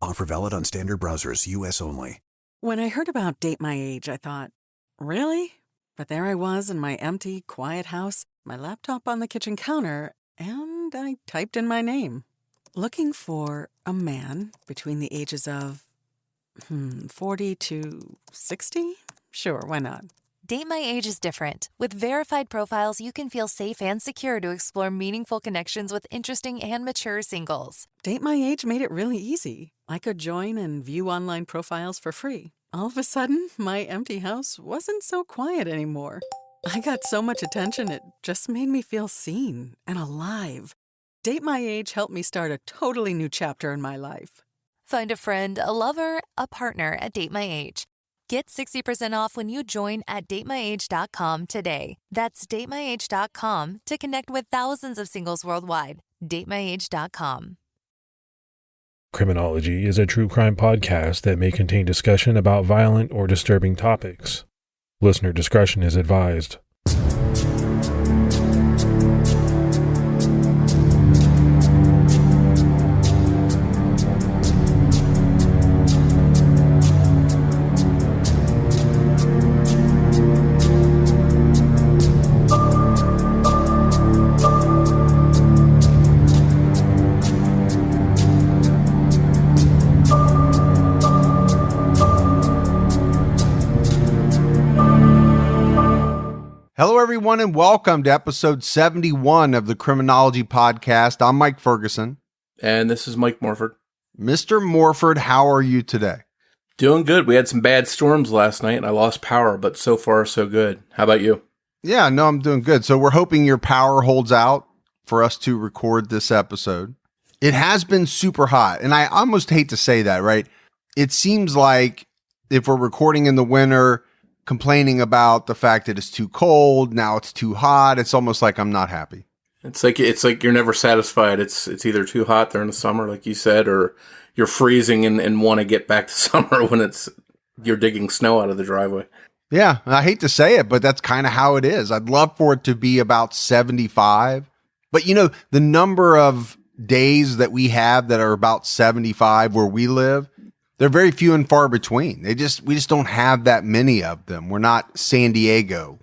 Offer valid on standard browsers, U.S. only. When I heard about Date My Age, I thought, really? But there I was in my empty, quiet house, my laptop on the kitchen counter, and I typed in my name. Looking for a man between the ages of 40 to 60? Sure, why not? Date My Age is different. With verified profiles, you can feel safe and secure to explore meaningful connections with interesting and mature singles. Date My Age made it really easy. I could join and view online profiles for free. All of a sudden, my empty house wasn't so quiet anymore. I got so much attention, it just made me feel seen and alive. Date My Age helped me start a totally new chapter in my life. Find a friend, a lover, a partner at Date My Age. Get 60% off when you join at datemyage.com today. That's datemyage.com to connect with thousands of singles worldwide. datemyage.com. Criminology is a true crime podcast that may contain discussion about violent or disturbing topics. Listener discretion is advised. Hello, everyone, and welcome to episode 71 of the Criminology podcast. I'm Mike Ferguson. And this is Mike Morford. Mr. Morford, how are you today? Doing good. We had some bad storms last night, and I lost power, but so far, so good. How about you? Yeah, no, I'm doing good. So we're hoping your power holds out for us to record this episode. It has been super hot, and I almost hate to say that, right? It seems like if we're recording in the winter, complaining about the fact that it's too cold, now it's too hot. It's almost like I'm not happy. It's like you're never satisfied. It's either too hot during the summer, like you said, or you're freezing and want to get back to summer when you're digging snow out of the driveway. Yeah, I hate to say it, but that's kind of how it is. I'd love for it to be about 75. But you know, the number of days that we have that are about 75 where we live, they're very few and far between. We just don't have that many of them. We're not San Diego.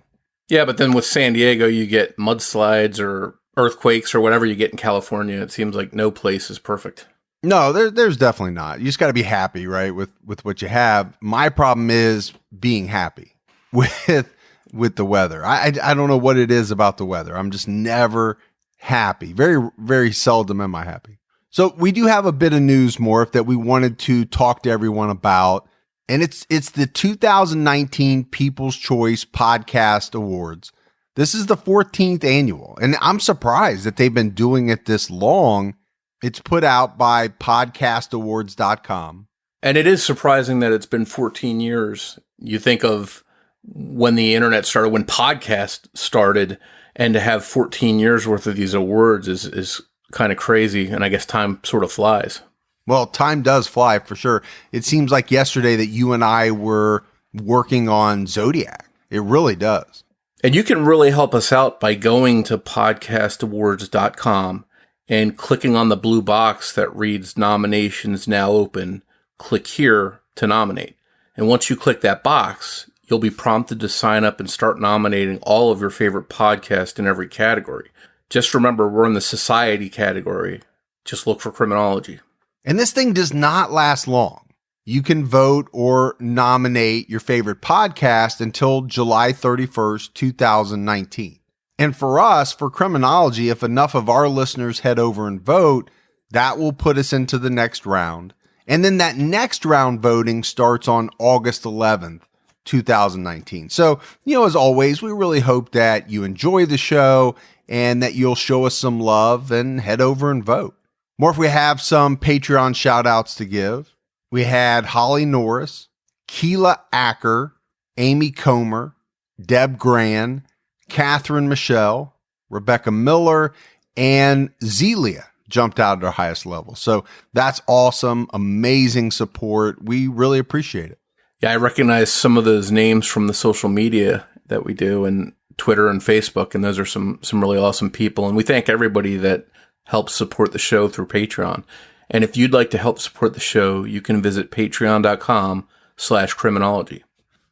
Yeah, but then with San Diego, you get mudslides or earthquakes or whatever you get in California. It seems like no place is perfect. No, there's definitely not. You just got to be happy, right, with what you have. My problem is being happy with the weather. I don't know what it is about the weather. I'm just never happy. Very, very seldom am I happy. So we do have a bit of news, Morph, that we wanted to talk to everyone about, and it's the 2019 People's Choice Podcast Awards. This is the 14th annual, and I'm surprised that they've been doing it this long. It's put out by podcastawards.com. And it is surprising that it's been 14 years. You think of when the internet started, when podcasts started, and to have 14 years worth of these awards is kind of crazy, and I guess time sort of flies. Well, time does fly for sure. It seems like yesterday that you and I were working on Zodiac. It really does. And you can really help us out by going to podcastawards.com and clicking on the blue box that reads nominations now open. Click here to nominate. And once you click that box, you'll be prompted to sign up and start nominating all of your favorite podcasts in every category. Just remember, we're in the society category. Just look for Criminology. And this thing does not last long. You can vote or nominate your favorite podcast until July 31st, 2019. And for us, for Criminology, if enough of our listeners head over and vote, that will put us into the next round. And then that next round voting starts on August 11th, 2019. So, as always, we really hope that you enjoy the show and that you'll show us some love and head over and vote. Morph, we have some Patreon shout outs to give. We had Holly Norris, Keela Acker, Amy Comer, Deb Gran, Catherine Michelle, Rebecca Miller, and Zelia jumped out at our highest level. So that's awesome. Amazing support. We really appreciate it. Yeah, I recognize some of those names from the social media that we do, and Twitter and Facebook, and those are some really awesome people. And we thank everybody that helps support the show through Patreon. And if you'd like to help support the show, you can visit patreon.com/criminology.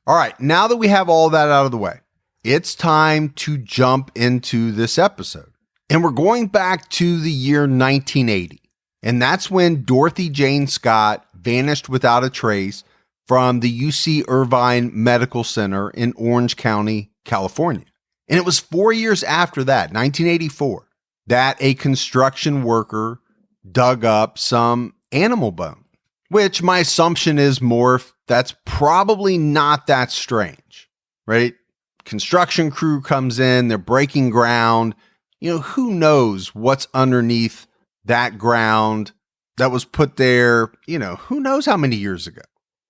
All right, now that we have all that out of the way, it's time to jump into this episode. And we're going back to the year 1980. And that's when Dorothy Jane Scott vanished without a trace from the UC Irvine Medical Center in Orange County, California. And it was 4 years after that, 1984, that a construction worker dug up some animal bone, which my assumption is, Morf, that's probably not that strange, right? Construction crew comes in, they're breaking ground. Who knows what's underneath that ground that was put there, who knows how many years ago.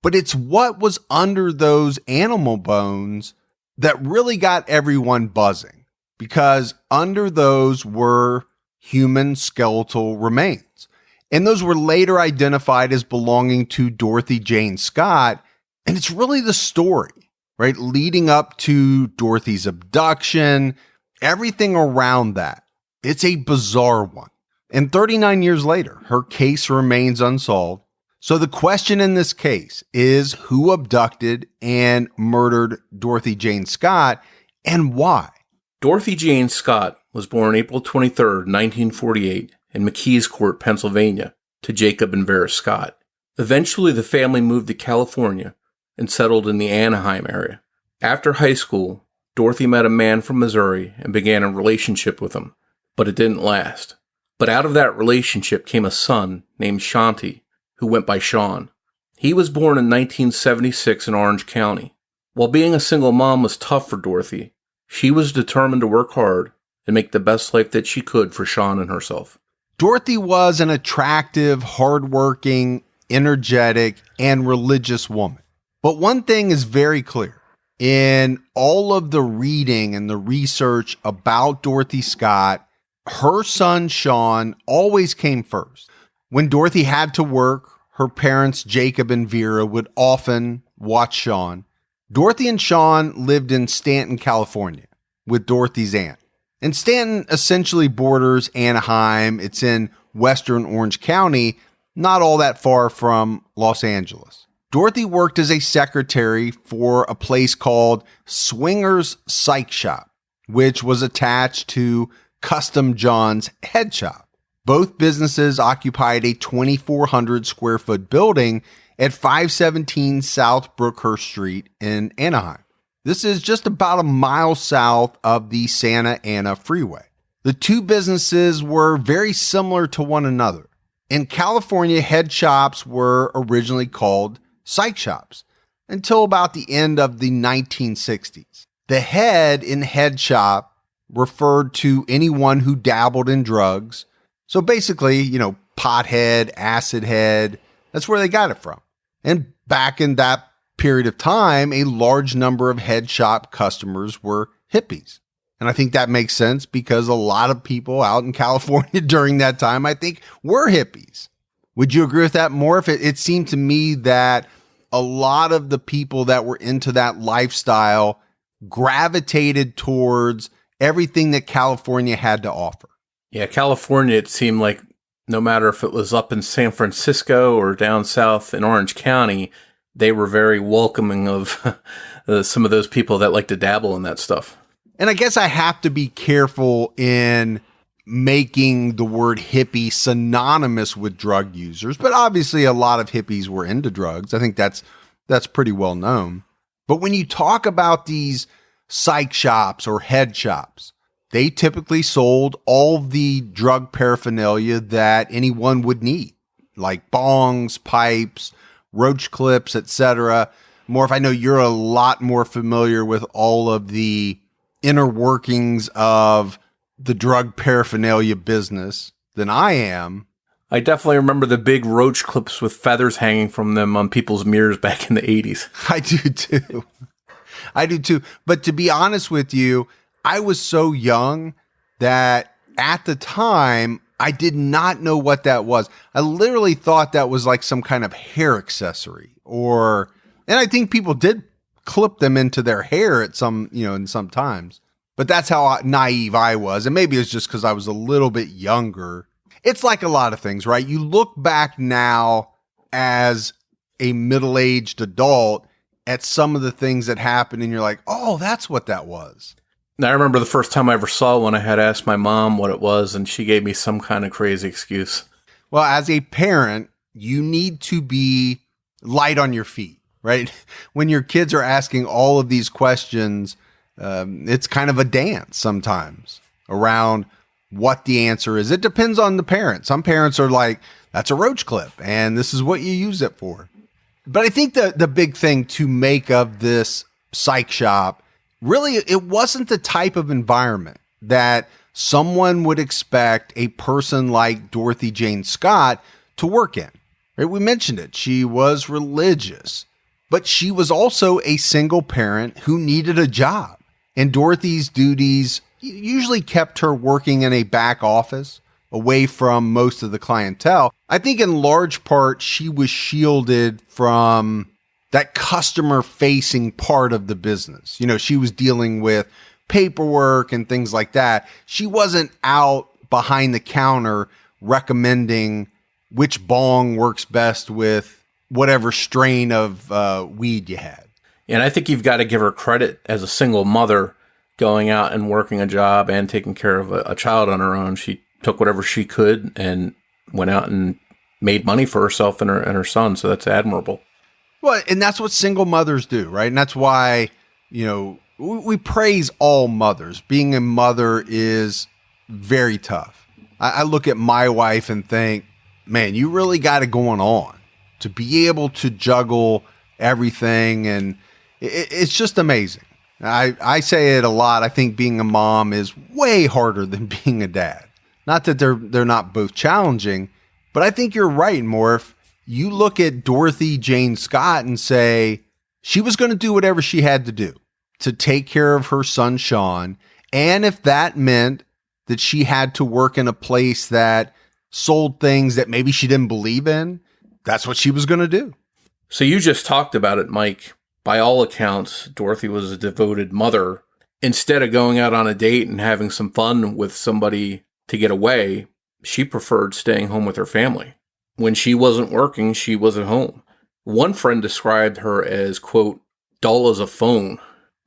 But it's what was under those animal bones that really got everyone buzzing, because under those were human skeletal remains. And those were later identified as belonging to Dorothy Jane Scott. And it's really the story, right, leading up to Dorothy's abduction, everything around that. It's a bizarre one. And 39 years later, her case remains unsolved. So the question in this case is, who abducted and murdered Dorothy Jane Scott, and why? Dorothy Jane Scott was born April 23, 1948, in McKeescourt, Pennsylvania, to Jacob and Vera Scott. Eventually, the family moved to California and settled in the Anaheim area. After high school, Dorothy met a man from Missouri and began a relationship with him, but it didn't last. But out of that relationship came a son named Shanti, who went by Sean. He was born in 1976 in Orange County. While being a single mom was tough for Dorothy, she was determined to work hard and make the best life that she could for Sean and herself. Dorothy was an attractive, hardworking, energetic, and religious woman. But one thing is very clear. In all of the reading and the research about Dorothy Scott, her son Sean always came first. When Dorothy had to work, her parents Jacob and Vera would often watch Sean. Dorothy and Sean lived in Stanton, California, with Dorothy's aunt. And Stanton essentially borders Anaheim. It's in western Orange County, not all that far from Los Angeles. Dorothy worked as a secretary for a place called Swinger's Psych Shop, which was attached to Custom John's head shop. Both businesses occupied a 2,400 square foot building at 517 South Brookhurst Street in Anaheim. This is just about a mile south of the Santa Ana Freeway. The two businesses were very similar to one another. In California, head shops were originally called psych shops until about the end of the 1960s. The head in head shop referred to anyone who dabbled in drugs. So basically, pothead, acid head, that's where they got it from. And back in that period of time, a large number of head shop customers were hippies. And I think that makes sense because a lot of people out in California during that time, I think, were hippies. Would you agree with that, Morf? It seemed to me that a lot of the people that were into that lifestyle gravitated towards everything that California had to offer. Yeah, California, it seemed like no matter if it was up in San Francisco or down south in Orange County, they were very welcoming of some of those people that like to dabble in that stuff. And I guess I have to be careful in making the word hippie synonymous with drug users, but obviously a lot of hippies were into drugs. I think that's pretty well known. But when you talk about these psych shops or head shops, they typically sold all the drug paraphernalia that anyone would need, like bongs, pipes, roach clips, etc. Morf, I know you're a lot more familiar with all of the inner workings of the drug paraphernalia business than I am. I definitely remember the big roach clips with feathers hanging from them on people's mirrors back in the 80s. I do too. But to be honest with you, I was so young that at the time, I did not know what that was. I literally thought that was like some kind of hair accessory and I think people did clip them into their hair at in some times, but that's how naive I was. And maybe it's just because I was a little bit younger. It's like a lot of things, right? You look back now as a middle-aged adult at some of the things that happened and you're like, oh, that's what that was. And I remember the first time I ever saw one, I had asked my mom what it was, and she gave me some kind of crazy excuse. Well, as a parent, you need to be light on your feet, right? When your kids are asking all of these questions, it's kind of a dance sometimes around what the answer is. It depends on the parent. Some parents are like, that's a roach clip, and this is what you use it for. But I think the big thing to make of this psych shop, really, it wasn't the type of environment that someone would expect a person like Dorothy Jane Scott to work in. Right? We mentioned it. She was religious, but she was also a single parent who needed a job. And Dorothy's duties usually kept her working in a back office away from most of the clientele. I think in large part, she was shielded from that customer facing part of the business. You know, she was dealing with paperwork and things like that. She wasn't out behind the counter recommending which bong works best with whatever strain of weed you had. And I think you've got to give her credit as a single mother going out and working a job and taking care of a child on her own. She took whatever she could and went out and made money for herself and her son. So that's admirable. Well, and that's what single mothers do, right? And that's why, you know, we praise all mothers. Being a mother is very tough. I look at my wife and think, man, you really got it going on to be able to juggle everything. And it's just amazing. I say it a lot. I think being a mom is way harder than being a dad. Not that they're not both challenging, but I think you're right, Morf. You look at Dorothy Jane Scott and say she was going to do whatever she had to do to take care of her son, Sean. And if that meant that she had to work in a place that sold things that maybe she didn't believe in, that's what she was going to do. So you just talked about it, Mike. By all accounts, Dorothy was a devoted mother. Instead of going out on a date and having some fun with somebody to get away, she preferred staying home with her family. When she wasn't working, she was at home. One friend described her as, quote, dull as a phone.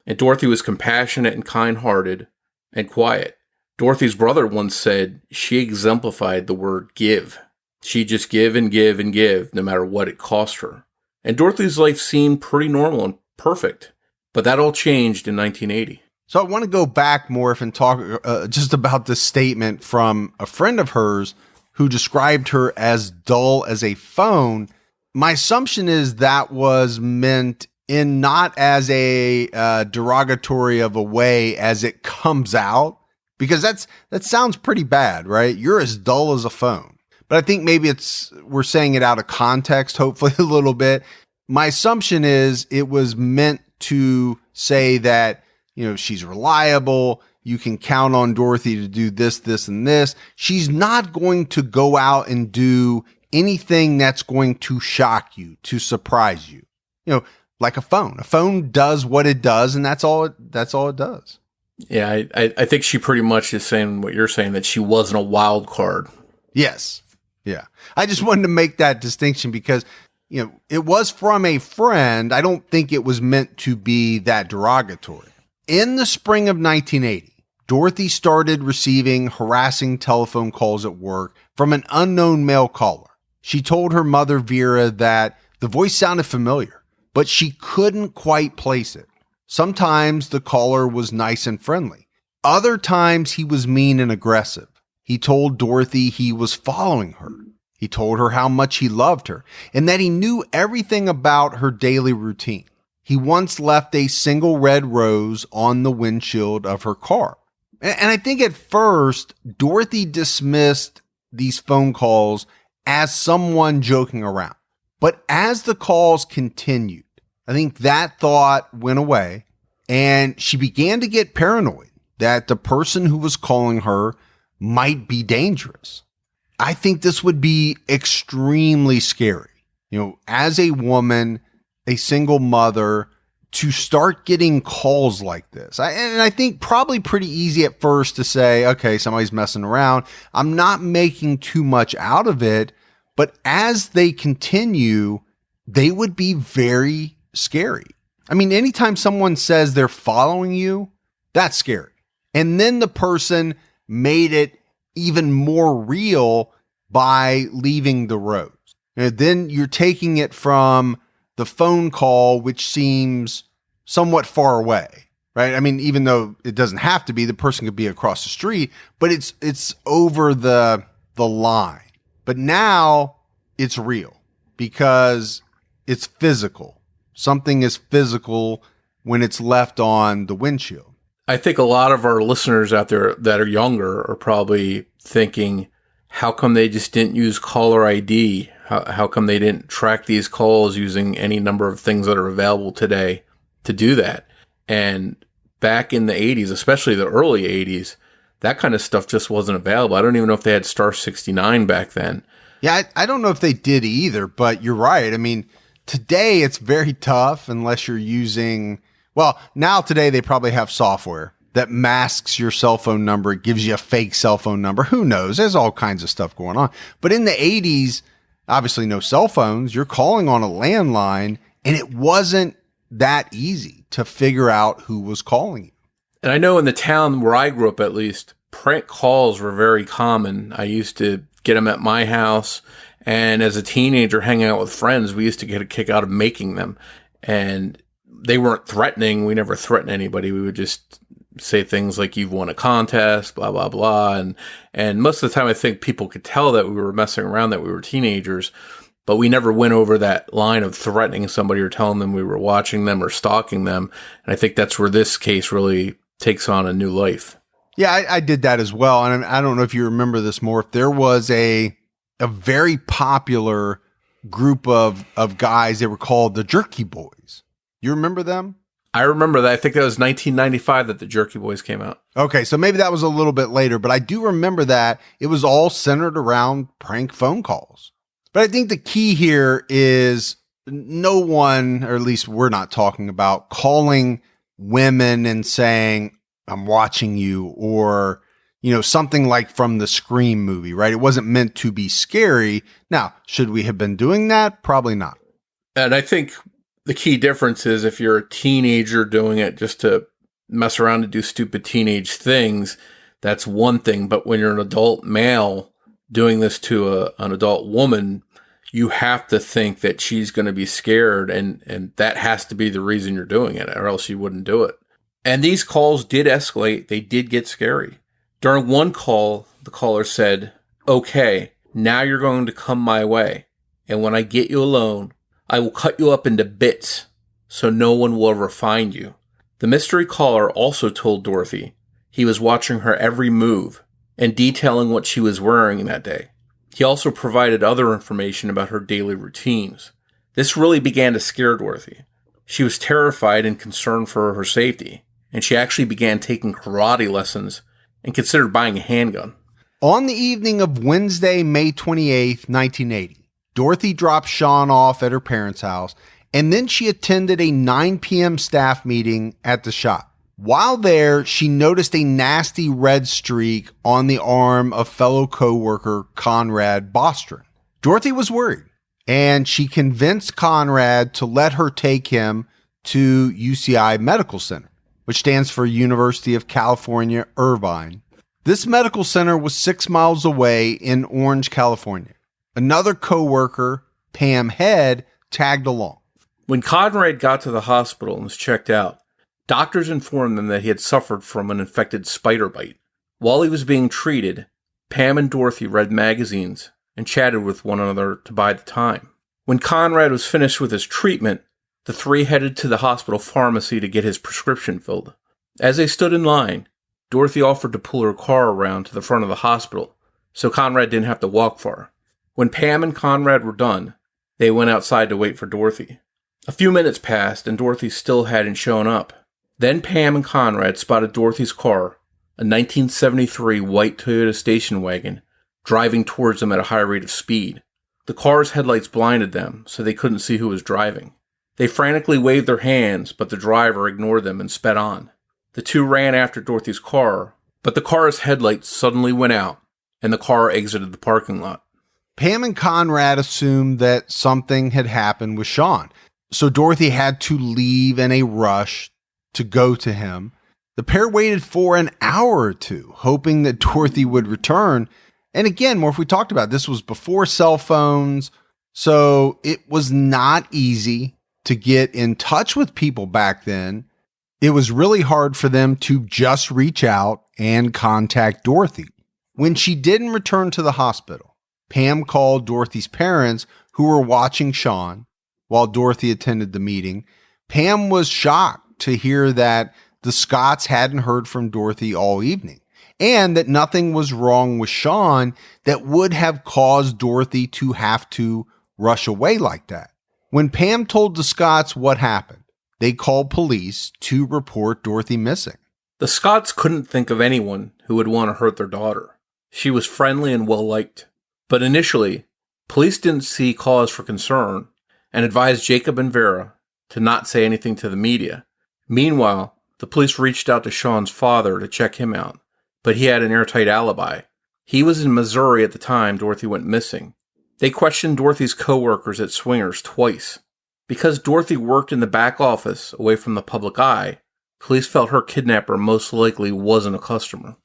And Dorothy was compassionate and kind-hearted and quiet. Dorothy's brother once said she exemplified the word give. She'd just give and give and give, no matter what it cost her. And Dorothy's life seemed pretty normal and perfect. But that all changed in 1980. So I want to go back, Morf, and talk just about this statement from a friend of hers who described her as dull as a phone. My assumption is that was meant in not as a derogatory of a way as it comes out, because that sounds pretty bad, right? You're as dull as a phone. But I think maybe we're saying it out of context, hopefully a little bit. My assumption is it was meant to say that, you know, she's reliable. You can count on Dorothy to do this, this, and this. She's not going to go out and do anything that's going to shock you, to surprise you. You know, like a phone. A phone does what it does, and that's all it does. Yeah, I think she pretty much is saying what you're saying, that she wasn't a wild card. Yes. Yeah. I just wanted to make that distinction because, you know, it was from a friend. I don't think it was meant to be that derogatory. In the spring of 1980, Dorothy started receiving harassing telephone calls at work from an unknown male caller. She told her mother, Vera, that the voice sounded familiar, but she couldn't quite place it. Sometimes the caller was nice and friendly. Other times he was mean and aggressive. He told Dorothy he was following her. He told her how much he loved her and that he knew everything about her daily routine. He once left a single red rose on the windshield of her car. And I think at first, Dorothy dismissed these phone calls as someone joking around. But as the calls continued, I think that thought went away and she began to get paranoid that the person who was calling her might be dangerous. I think this would be extremely scary. You know, as a woman, a single mother, to start getting calls like this. And I think probably pretty easy at first to say, okay, somebody's messing around. I'm not making too much out of it. But as they continue, they would be very scary. I mean, anytime someone says they're following you, that's scary. And then the person made it even more real by leaving the roads. And then you're taking it from the phone call, which seems somewhat far away, right? I mean, even though it doesn't have to be, the person could be across the street, but it's over the line. But now it's real because it's physical. Something is physical when it's left on the windshield. I think a lot of our listeners out there that are younger are probably thinking, how come they just didn't use caller ID? How come they didn't track these calls using any number of things that are available today to do that? And back in the 80s, especially the early 80s, that kind of stuff just wasn't available. I don't even know if they had Star 69 back then. Yeah, I don't know if they did either, but you're right. I mean, today it's very tough unless you're using, well, now today they probably have software that masks your cell phone number. It gives you a fake cell phone number. Who knows? There's all kinds of stuff going on. But in the 80s, obviously no cell phones. You're calling on a landline, and it wasn't that easy to figure out who was calling you. And I know in the town where I grew up, at least, prank calls were very common. I used to get them at my house. And as a teenager hanging out with friends, we used to get a kick out of making them. And they weren't threatening. We never threatened anybody. We would just say things like, you've won a contest, blah, blah, blah. And most of the time, I think people could tell that we were messing around, that we were teenagers, but we never went over that line of threatening somebody or telling them we were watching them or stalking them. And I think that's where this case really takes on a new life. Yeah, I did that as well. And I don't know if you remember this, Morf. There was a very popular group of guys. They were called the Jerky Boys. You remember them? I remember that. I think that was 1995 that the Jerky Boys came out. Okay, so maybe that was a little bit later, but I do remember that it was all centered around prank phone calls. But I think the key here is no one, or at least we're not talking about, calling women and saying, I'm watching you, or, something like from the Scream movie, right? It wasn't meant to be scary. Now, should we have been doing that? Probably not. And I think the key difference is if you're a teenager doing it just to mess around and do stupid teenage things, that's one thing. But when you're an adult male doing this to an adult woman, you have to think that she's going to be scared, and that has to be the reason you're doing it, or else you wouldn't do it. And these calls did escalate. They did get scary. During one call, the caller said, okay, now you're going to come my way. And when I get you alone, I will cut you up into bits so no one will ever find you. The mystery caller also told Dorothy he was watching her every move and detailing what she was wearing that day. He also provided other information about her daily routines. This really began to scare Dorothy. She was terrified and concerned for her safety, and she actually began taking karate lessons and considered buying a handgun. On the evening of Wednesday, May 28th, 1980, Dorothy dropped Sean off at her parents' house, and then she attended a 9 p.m. staff meeting at the shop. While there, she noticed a nasty red streak on the arm of fellow coworker Conrad Bostrom. Dorothy was worried, and she convinced Conrad to let her take him to UCI Medical Center, which stands for University of California, Irvine. This medical center was 6 miles away in Orange, California. Another coworker, Pam Head, tagged along. When Conrad got to the hospital and was checked out, doctors informed them that he had suffered from an infected spider bite. While he was being treated, Pam and Dorothy read magazines and chatted with one another to buy the time. When Conrad was finished with his treatment, the three headed to the hospital pharmacy to get his prescription filled. As they stood in line, Dorothy offered to pull her car around to the front of the hospital, so Conrad didn't have to walk far. When Pam and Conrad were done, they went outside to wait for Dorothy. A few minutes passed, and Dorothy still hadn't shown up. Then Pam and Conrad spotted Dorothy's car, a 1973 white Toyota station wagon, driving towards them at a high rate of speed. The car's headlights blinded them, so they couldn't see who was driving. They frantically waved their hands, but the driver ignored them and sped on. The two ran after Dorothy's car, but the car's headlights suddenly went out, and the car exited the parking lot. Pam and Conrad assumed that something had happened with Sean, so Dorothy had to leave in a rush to go to him. The pair waited for an hour or two, hoping that Dorothy would return. And again, Morf, we talked about this was before cell phones, so it was not easy to get in touch with people back then. It was really hard for them to just reach out and contact Dorothy. When she didn't return to the hospital, Pam called Dorothy's parents, who were watching Sean while Dorothy attended the meeting. Pam was shocked to hear that the Scotts hadn't heard from Dorothy all evening, and that nothing was wrong with Sean that would have caused Dorothy to have to rush away like that. When Pam told the Scotts what happened, they called police to report Dorothy missing. The Scotts couldn't think of anyone who would want to hurt their daughter. She was friendly and well-liked. But initially, police didn't see cause for concern and advised Jacob and Vera to not say anything to the media. Meanwhile, the police reached out to Sean's father to check him out, but he had an airtight alibi. He was in Missouri at the time Dorothy went missing. They questioned Dorothy's co-workers at Swingers twice. Because Dorothy worked in the back office away from the public eye, police felt her kidnapper most likely wasn't a customer.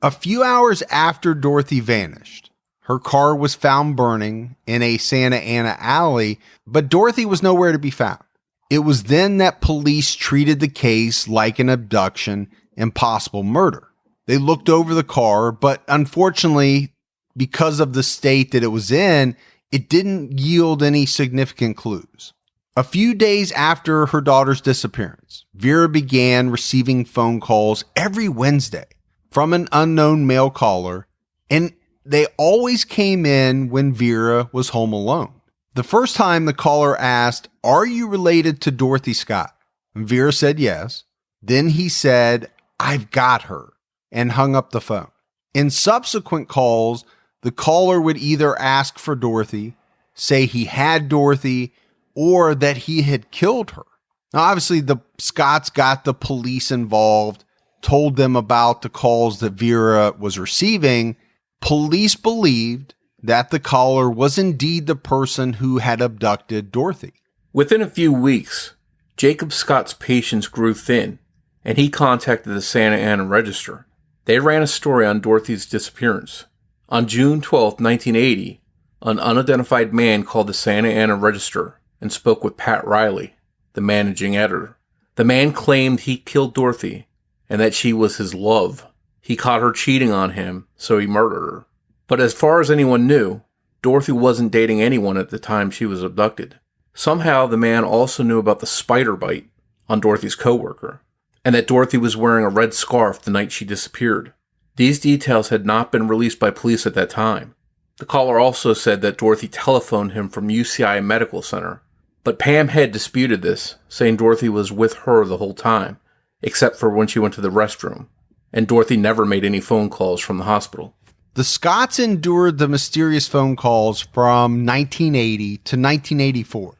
A few hours after Dorothy vanished, her car was found burning in a Santa Ana alley, but Dorothy was nowhere to be found. It was then that police treated the case like an abduction and possible murder. They looked over the car, but unfortunately, because of the state that it was in, it didn't yield any significant clues. A few days after her daughter's disappearance, Vera began receiving phone calls every Wednesday from an unknown male caller, and they always came in when Vera was home alone. The first time the caller asked, "Are you related to Dorothy Scott?" And Vera said yes. Then he said, "I've got her," and hung up the phone. In subsequent calls, the caller would either ask for Dorothy, say he had Dorothy, or that he had killed her. Now, obviously, the Scotts got the police involved, told them about the calls that Vera was receiving. Police believed that the caller was indeed the person who had abducted Dorothy. Within a few weeks, Jacob Scott's patience grew thin, and he contacted the Santa Ana Register. They ran a story on Dorothy's disappearance. On June 12, 1980, an unidentified man called the Santa Ana Register and spoke with Pat Riley, the managing editor. The man claimed he killed Dorothy and that she was his love. He caught her cheating on him, so he murdered her. But as far as anyone knew, Dorothy wasn't dating anyone at the time she was abducted. Somehow the man also knew about the spider bite on Dorothy's coworker, and that Dorothy was wearing a red scarf the night she disappeared. These details had not been released by police at that time. The caller also said that Dorothy telephoned him from UCI Medical Center, but Pam had disputed this, saying Dorothy was with her the whole time, except for when she went to the restroom, and Dorothy never made any phone calls from the hospital. The Scotts endured the mysterious phone calls from 1980 to 1984.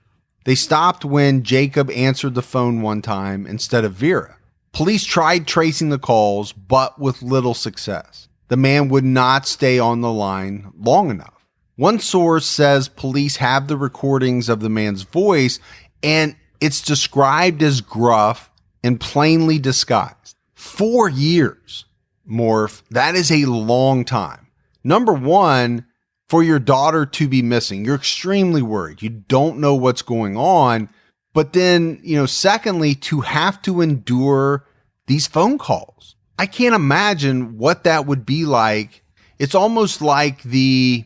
They stopped when Jacob answered the phone one time instead of Vera. Police tried tracing the calls, but with little success. The man would not stay on the line long enough. One source says police have the recordings of the man's voice, and it's described as gruff and plainly disguised. 4 years, Morf, that is a long time. Number one, for your daughter to be missing, you're extremely worried. You don't know what's going on. But then, secondly, to have to endure these phone calls. I can't imagine what that would be like. It's almost like the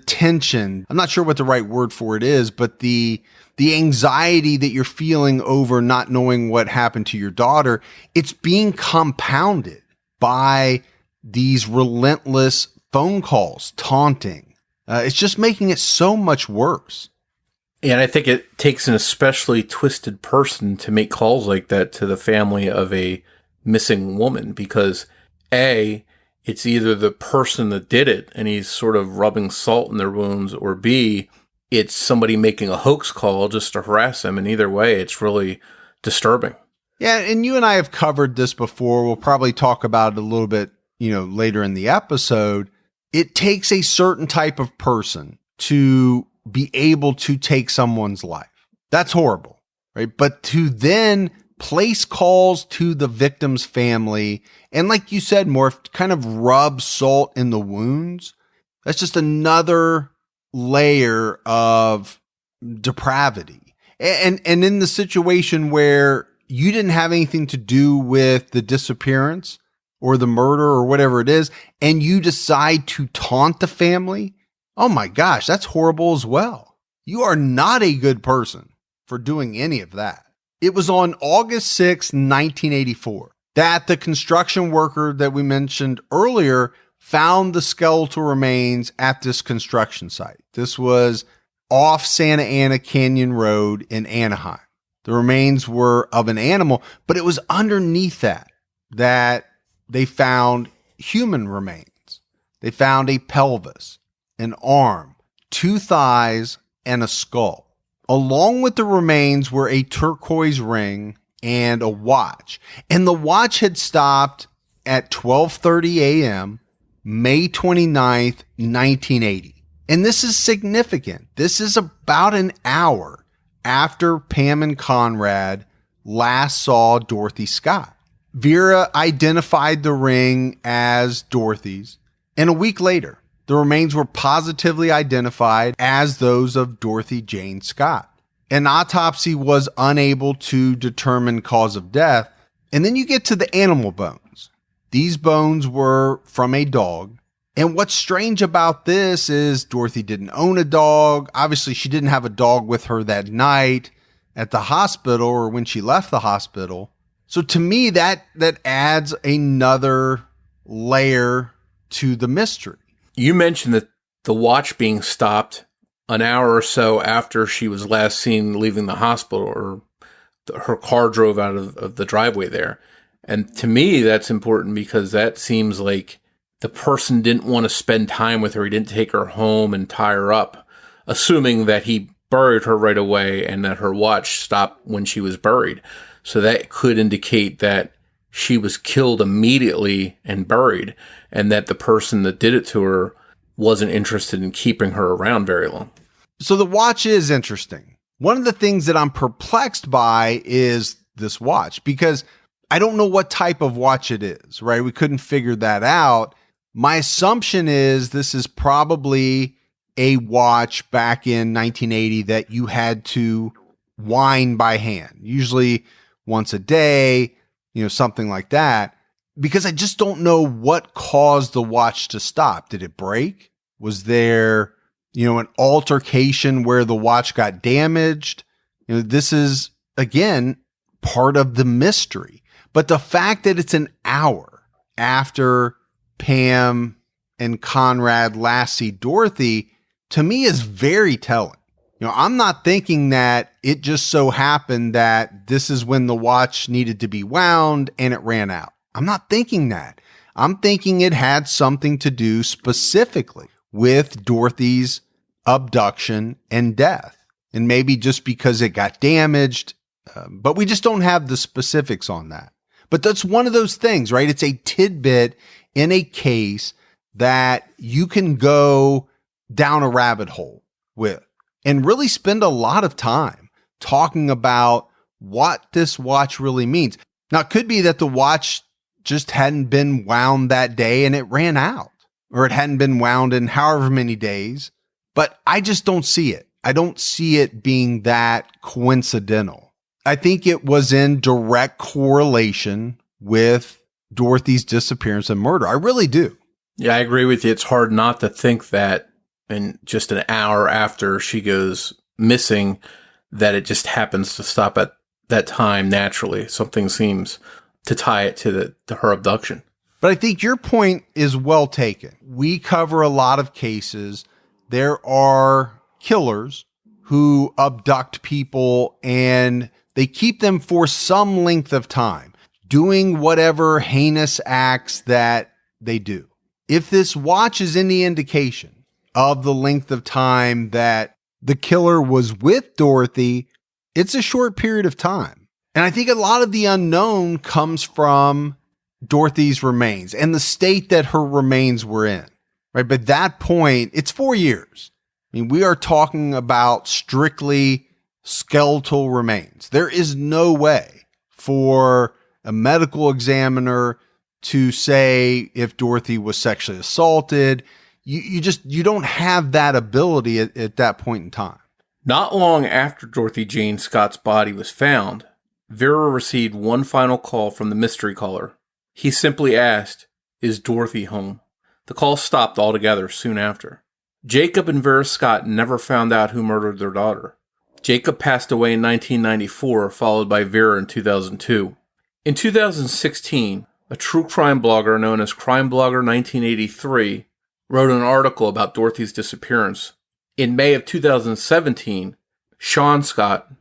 tension. I'm not sure what the right word for it is, but the anxiety that you're feeling over not knowing what happened to your daughter, it's being compounded by these relentless phone calls, taunting. It's just making it so much worse. And I think it takes an especially twisted person to make calls like that to the family of a missing woman, because A, it's either the person that did it and he's sort of rubbing salt in their wounds, or B, it's somebody making a hoax call just to harass him. And either way, it's really disturbing. Yeah, and you and I have covered this before. We'll probably talk about it a little bit, later in the episode. It takes a certain type of person to be able to take someone's life. That's horrible, right? But to then place calls to the victim's family and, like you said, Morf, kind of rub salt in the wounds, that's just another layer of depravity. And in the situation where you didn't have anything to do with the disappearance or the murder or whatever it is, and you decide to taunt the family, oh my gosh, that's horrible as well. You are not a good person for doing any of that. It was on August 6, 1984, that the construction worker that we mentioned earlier found the skeletal remains at this construction site. This was off Santa Ana Canyon Road in Anaheim. The remains were of an animal, but it was underneath that they found human remains. They found a pelvis, an arm, 2 thighs, and a skull. Along with the remains were a turquoise ring and a watch. And the watch had stopped at 12:30 a.m., May 29th, 1980. And this is significant. This is about an hour after Pam and Conrad last saw Dorothy Scott. Vera identified the ring as Dorothy's, and a week later, the remains were positively identified as those of Dorothy Jane Scott. An autopsy was unable to determine cause of death. And then you get to the animal bones. These bones were from a dog. And what's strange about this is Dorothy didn't own a dog. Obviously, she didn't have a dog with her that night at the hospital or when she left the hospital. So to me, that adds another layer to the mystery. You mentioned that the watch being stopped an hour or so after she was last seen leaving the hospital, or her car drove out of the driveway there. And to me, that's important because that seems like the person didn't want to spend time with her. He didn't take her home and tie her up, assuming that he buried her right away and that her watch stopped when she was buried. So that could indicate that she was killed immediately and buried, and that the person that did it to her wasn't interested in keeping her around very long. So the watch is interesting. One of the things that I'm perplexed by is this watch, because I don't know what type of watch it is, right? We couldn't figure that out. My assumption is this is probably a watch back in 1980 that you had to wind by hand, usually once a day, something like that, because I just don't know what caused the watch to stop. Did it break? Was there, an altercation where the watch got damaged? This is, again, part of the mystery. But the fact that it's an hour after Pam and Conrad last see Dorothy, to me is very telling. I'm not thinking that it just so happened that this is when the watch needed to be wound and it ran out. I'm not thinking that. I'm thinking it had something to do specifically with Dorothy's abduction and death. And maybe just because it got damaged, but we just don't have the specifics on that. But that's one of those things, right? It's a tidbit in a case that you can go down a rabbit hole with and really spend a lot of time talking about what this watch really means. Now, it could be that the watch just hadn't been wound that day and it ran out, or it hadn't been wound in however many days, but I just don't see it. I don't see it being that coincidental. I think it was in direct correlation with Dorothy's disappearance and murder. I really do. Yeah, I agree with you. It's hard not to think that in just an hour after she goes missing, that it just happens to stop at that time naturally. Something seems to tie it to her abduction. But I think your point is well taken. We cover a lot of cases. There are killers who abduct people and they keep them for some length of time, doing whatever heinous acts that they do. If this watch is any indication of the length of time that the killer was with Dorothy, it's a short period of time. And I think a lot of the unknown comes from Dorothy's remains and the state that her remains were in, right? But at that point, it's 4 years. I mean, we are talking about strictly skeletal remains. There is no way for a medical examiner to say if Dorothy was sexually assaulted. You don't have that ability at that point in time. Not long after Dorothy Jane Scott's body was found, Vera received one final call from the mystery caller. He simply asked, "Is Dorothy home?" The call stopped altogether soon after. Jacob and Vera Scott never found out who murdered their daughter. Jacob passed away in 1994, followed by Vera in 2002. In 2016, a true crime blogger known as Crime Blogger 1983 wrote an article about Dorothy's disappearance. In May of 2017, Sean Scott,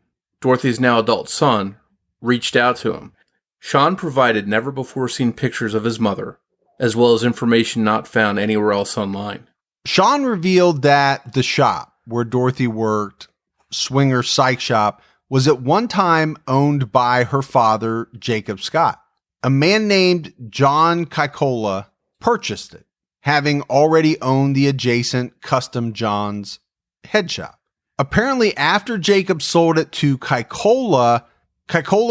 Dorothy's now adult son, reached out to him. Sean provided never-before-seen pictures of his mother, as well as information not found anywhere else online. Sean revealed that the shop where Dorothy worked, Swinger Psych Shop, was at one time owned by her father, Jacob Scott. A man named John Kikola purchased it, having already owned the adjacent Custom John's head shop. Apparently, after Jacob sold it to Kikola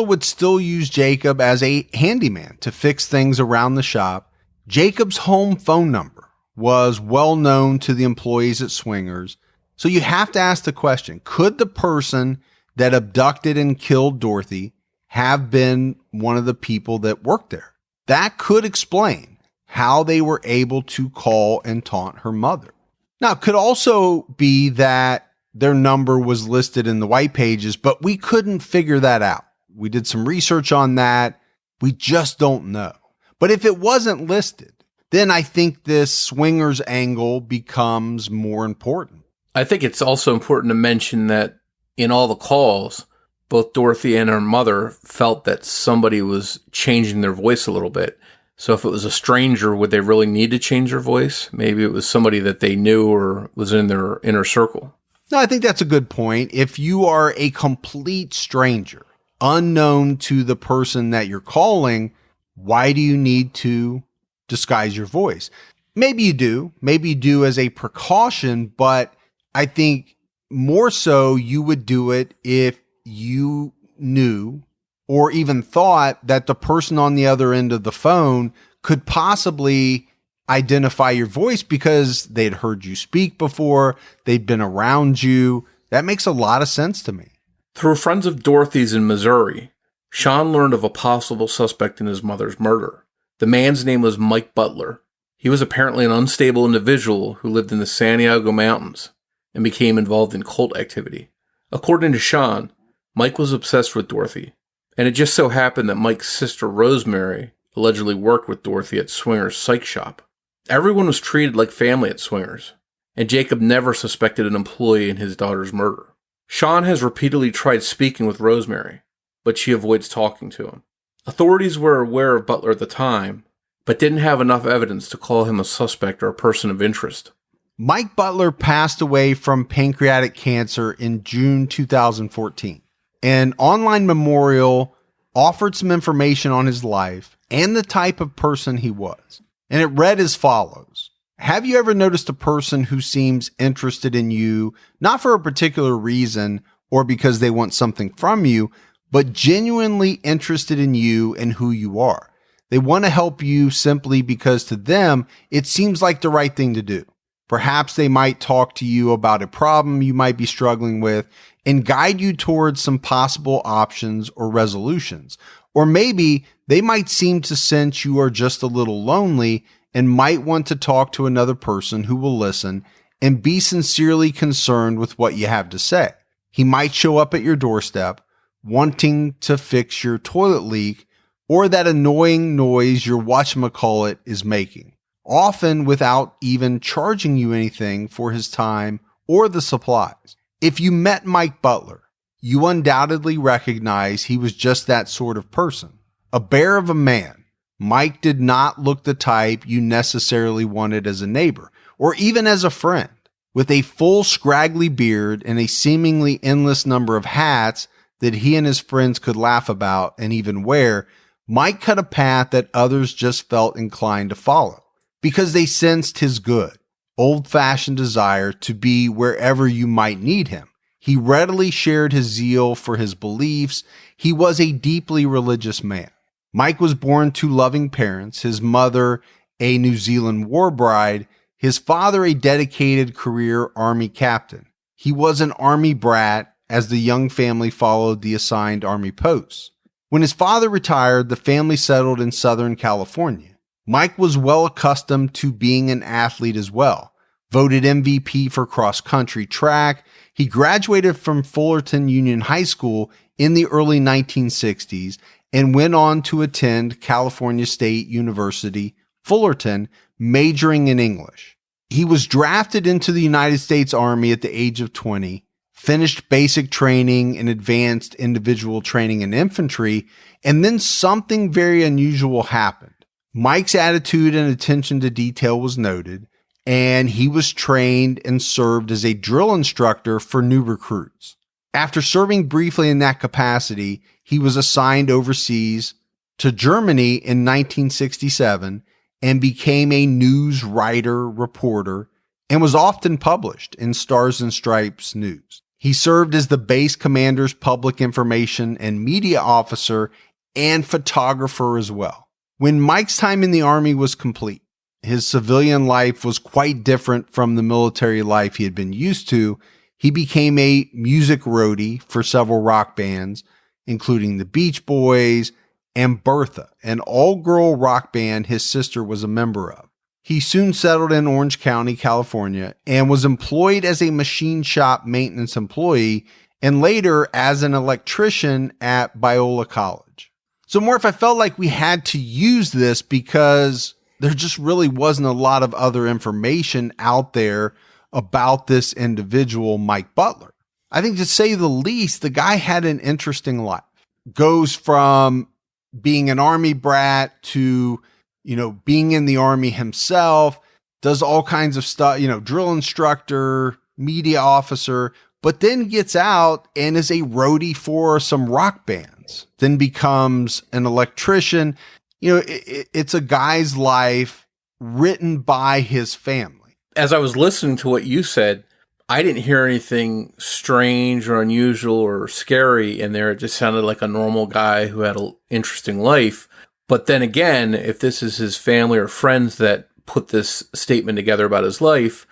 would still use Jacob as a handyman to fix things around the shop. Jacob's home phone number was well known to the employees at Swingers. So you have to ask the question, could the person that abducted and killed Dorothy have been one of the people that worked there? That could explain how they were able to call and taunt her mother. Now, it could also be that their number was listed in the white pages, but we couldn't figure that out. We did some research on that. We just don't know. But if it wasn't listed, then I think this Swingers angle becomes more important. I think it's also important to mention that in all the calls, both Dorothy and her mother felt that somebody was changing their voice a little bit. So if it was a stranger, would they really need to change their voice? Maybe it was somebody that they knew or was in their inner circle. No, I think that's a good point. If you are a complete stranger, unknown to the person that you're calling, why do you need to disguise your voice? Maybe you do as a precaution, but I think more so you would do it if you knew or even thought that the person on the other end of the phone could possibly identify your voice because they'd heard you speak before, they'd been around you. That makes a lot of sense to me. Through friends of Dorothy's in Missouri, Sean learned of a possible suspect in his mother's murder. The man's name was Mike Butler. He was apparently an unstable individual who lived in the Santiago Mountains and became involved in cult activity. According to Sean, Mike was obsessed with Dorothy, and it just so happened that Mike's sister Rosemary allegedly worked with Dorothy at Swingers Psych Shop. Everyone was treated like family at Swingers, and Jacob never suspected an employee in his daughter's murder. Sean has repeatedly tried speaking with Rosemary, but she avoids talking to him. Authorities were aware of Butler at the time, but didn't have enough evidence to call him a suspect or a person of interest. Mike Butler passed away from pancreatic cancer in June 2014. An online memorial offered some information on his life and the type of person he was. And it read as follows. Have you ever noticed a person who seems interested in you, not for a particular reason or because they want something from you, but genuinely interested in you and who you are? They want to help you simply because to them, it seems like the right thing to do. Perhaps they might talk to you about a problem you might be struggling with and guide you towards some possible options or resolutions. Or maybe they might seem to sense you are just a little lonely and might want to talk to another person who will listen and be sincerely concerned with what you have to say. He might show up at your doorstep wanting to fix your toilet leak or that annoying noise your whatchamacallit is making, often without even charging you anything for his time or the supplies. If you met Mike Butler, you undoubtedly recognize he was just that sort of person. A bear of a man, Mike did not look the type you necessarily wanted as a neighbor or even as a friend. With a full scraggly beard and a seemingly endless number of hats that he and his friends could laugh about and even wear, Mike cut a path that others just felt inclined to follow because they sensed his good, old-fashioned desire to be wherever you might need him. He readily shared his zeal for his beliefs. He was a deeply religious man. Mike was born to loving parents, his mother a New Zealand war bride, his father a dedicated career Army captain. He was an Army brat as the young family followed the assigned Army posts. When his father retired, the family settled in Southern California. Mike was well accustomed to being an athlete as well. Voted MVP for cross-country track, he graduated from Fullerton Union High School in the early 1960s and went on to attend California State University, Fullerton, majoring in English. He was drafted into the United States Army at the age of 20, finished basic training and advanced individual training in infantry, and then something very unusual happened. Mike's attitude and attention to detail was noted, and he was trained and served as a drill instructor for new recruits. After serving briefly in that capacity, he was assigned overseas to Germany in 1967 and became a news writer, reporter, and was often published in Stars and Stripes News. He served as the base commander's public information and media officer and photographer as well. When Mike's time in the Army was complete, his civilian life was quite different from the military life he had been used to. He became a music roadie for several rock bands, including the Beach Boys and Bertha, an all-girl rock band his sister was a member of. He soon settled in Orange County, California, and was employed as a machine shop maintenance employee and later as an electrician at Biola College. So Morf, I felt like we had to use this because there just really wasn't a lot of other information out there about this individual, Mike Butler. I think to say the least, the guy had an interesting life. Goes from being an Army brat to, being in the Army himself, does all kinds of stuff, drill instructor, media officer, but then gets out and is a roadie for some rock bands, then becomes an electrician. It's a guy's life written by his family. As I was listening to what you said, I didn't hear anything strange or unusual or scary in there. It just sounded like a normal guy who had an interesting life. But then again, if this is his family or friends that put this statement together about his life,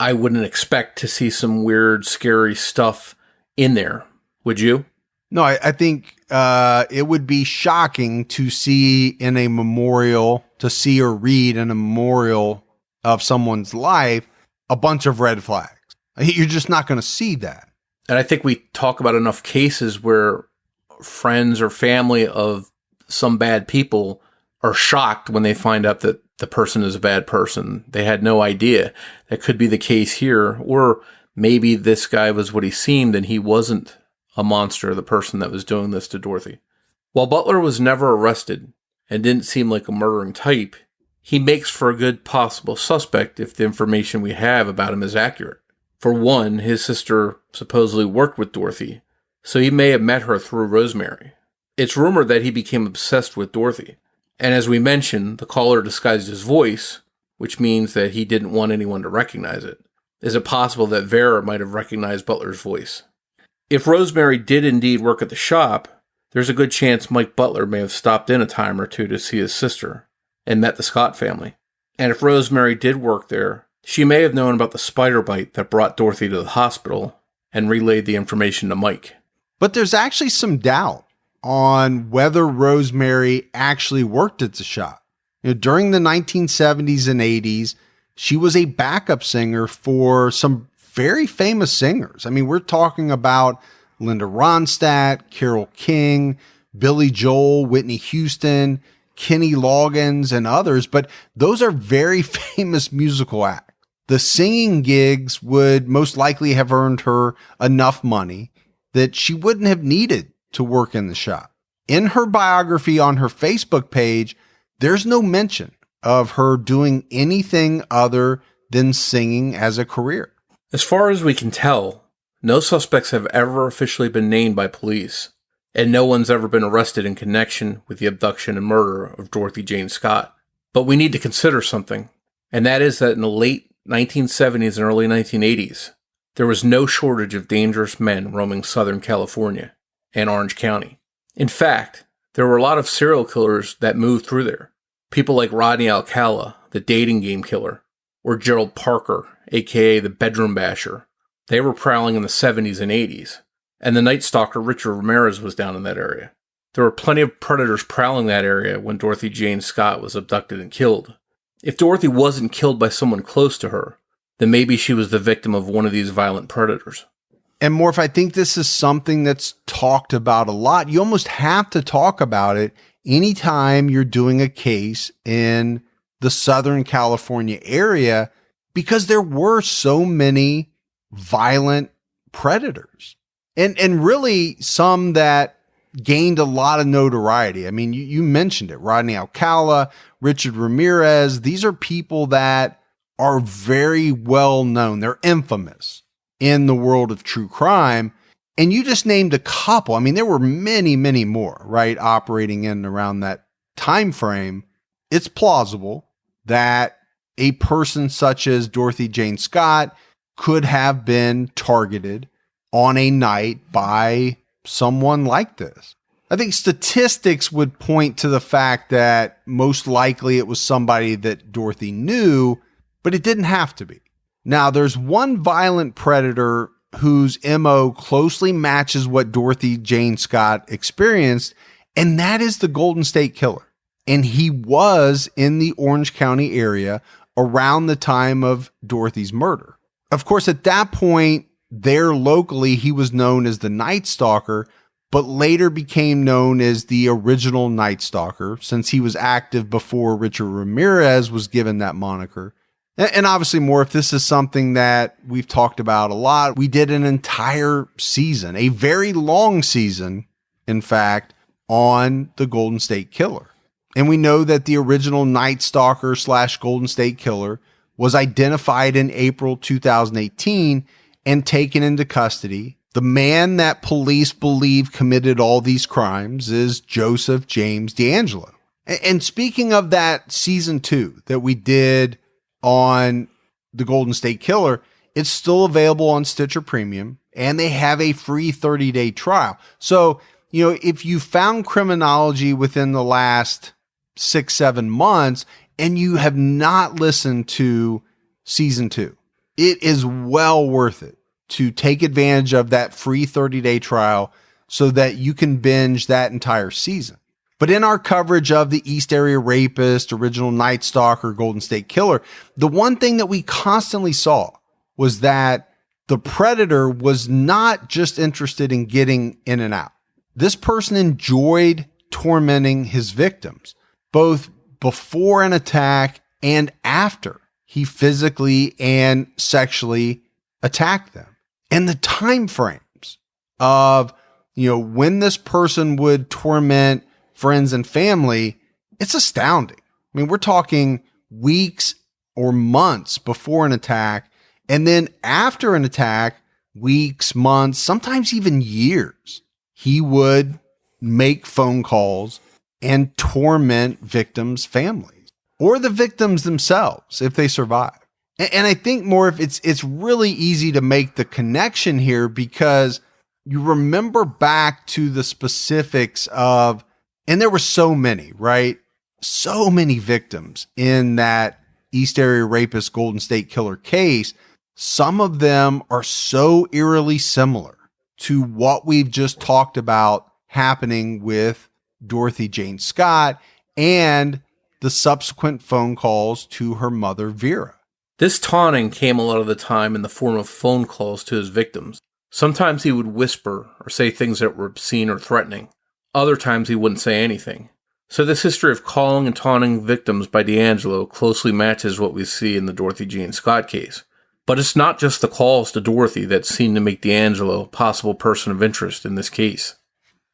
I wouldn't expect to see some weird, scary stuff in there. Would you? No, I think it would be shocking to see in a memorial, to see or read in a memorial of someone's life, a bunch of red flags. You're just not going to see that. And I think we talk about enough cases where friends or family of some bad people are shocked when they find out that the person is a bad person. They had no idea. That could be the case here. Or maybe this guy was what he seemed and he wasn't a monster, the person that was doing this to Dorothy. While Butler was never arrested and didn't seem like a murdering type, he makes for a good possible suspect if the information we have about him is accurate. For one, his sister supposedly worked with Dorothy, so he may have met her through Rosemary. It's rumored that he became obsessed with Dorothy. And as we mentioned, the caller disguised his voice, which means that he didn't want anyone to recognize it. Is it possible that Vera might have recognized Butler's voice? If Rosemary did indeed work at the shop, there's a good chance Mike Butler may have stopped in a time or two to see his sister and met the Scott family. And if Rosemary did work there, she may have known about the spider bite that brought Dorothy to the hospital and relayed the information to Mike. But there's actually some doubt on whether Rosemary actually worked at the shop. During the 1970s and 80s, she was a backup singer for some very famous singers. I mean, we're talking about Linda Ronstadt, Carole King, Billy Joel, Whitney Houston, Kenny Loggins, and others, but those are very famous musical acts. The singing gigs would most likely have earned her enough money that she wouldn't have needed to work in the shop. In her biography on her Facebook page, there's no mention of her doing anything other than singing as a career. As far as we can tell, no suspects have ever officially been named by police, and no one's ever been arrested in connection with the abduction and murder of Dorothy Jane Scott. But we need to consider something, and that is that in the late 1970s and early 1980s, there was no shortage of dangerous men roaming Southern California and Orange County. In fact, there were a lot of serial killers that moved through there. People like Rodney Alcala, the dating game killer, or Gerald Parker, aka the bedroom basher. They were prowling in the 70s and 80s, and the Night Stalker Richard Ramirez was down in that area. There were plenty of predators prowling that area when Dorothy Jane Scott was abducted and killed. If Dorothy wasn't killed by someone close to her, then maybe she was the victim of one of these violent predators. And Morf, I think this is something that's talked about a lot. You almost have to talk about it anytime you're doing a case in the Southern California area, because there were so many violent predators and really some that gained a lot of notoriety. I mean, you mentioned it, Rodney Alcala, Richard Ramirez. These are people that are very well known. They're infamous in the world of true crime. And you just named a couple. I mean, there were many, many more, right? Operating in and around that time frame. It's plausible that a person such as Dorothy Jane Scott could have been targeted on a night by someone like this. I think statistics would point to the fact that most likely it was somebody that Dorothy knew, but it didn't have to be. Now, there's one violent predator whose MO closely matches what Dorothy Jane Scott experienced, and that is the Golden State Killer. And he was in the Orange County area around the time of Dorothy's murder. Of course, at that point, there locally, he was known as the Night Stalker, but later became known as the original Night Stalker, since he was active before Richard Ramirez was given that moniker. And obviously, more, if this is something that we've talked about a lot, we did an entire season, a very long season, in fact, on the Golden State Killer. And we know that the original Night Stalker / Golden State Killer was identified in April 2018 and taken into custody. The man that police believe committed all these crimes is Joseph James D'Angelo. And speaking of that season 2 that we did on the Golden State Killer, it's still available on Stitcher Premium, and they have a free 30-day trial. So, if you found Criminology within the last 6-7 months and you have not listened to season 2, it is well worth it to take advantage of that free 30-day trial so that you can binge that entire season. But in our coverage of the East Area Rapist, original Night Stalker, Golden State Killer, the one thing that we constantly saw was that the predator was not just interested in getting in and out. This person enjoyed tormenting his victims, both before an attack and after he physically and sexually attacked them. And the time frames of, when this person would torment friends and family, it's astounding. I mean, we're talking weeks or months before an attack, and then after an attack, weeks, months, sometimes even years, he would make phone calls and torment victims' families or the victims themselves if they survive. And I think, Morf, it's really easy to make the connection here because you remember back to the specifics of, and there were so many, right? So many victims in that East Area Rapist Golden State Killer case. Some of them are so eerily similar to what we've just talked about happening with Dorothy Jane Scott and the subsequent phone calls to her mother, Vera. This taunting came a lot of the time in the form of phone calls to his victims. Sometimes he would whisper or say things that were obscene or threatening. Other times he wouldn't say anything. So this history of calling and taunting victims by D'Angelo closely matches what we see in the Dorothy Jane Scott case. But it's not just the calls to Dorothy that seem to make D'Angelo a possible person of interest in this case.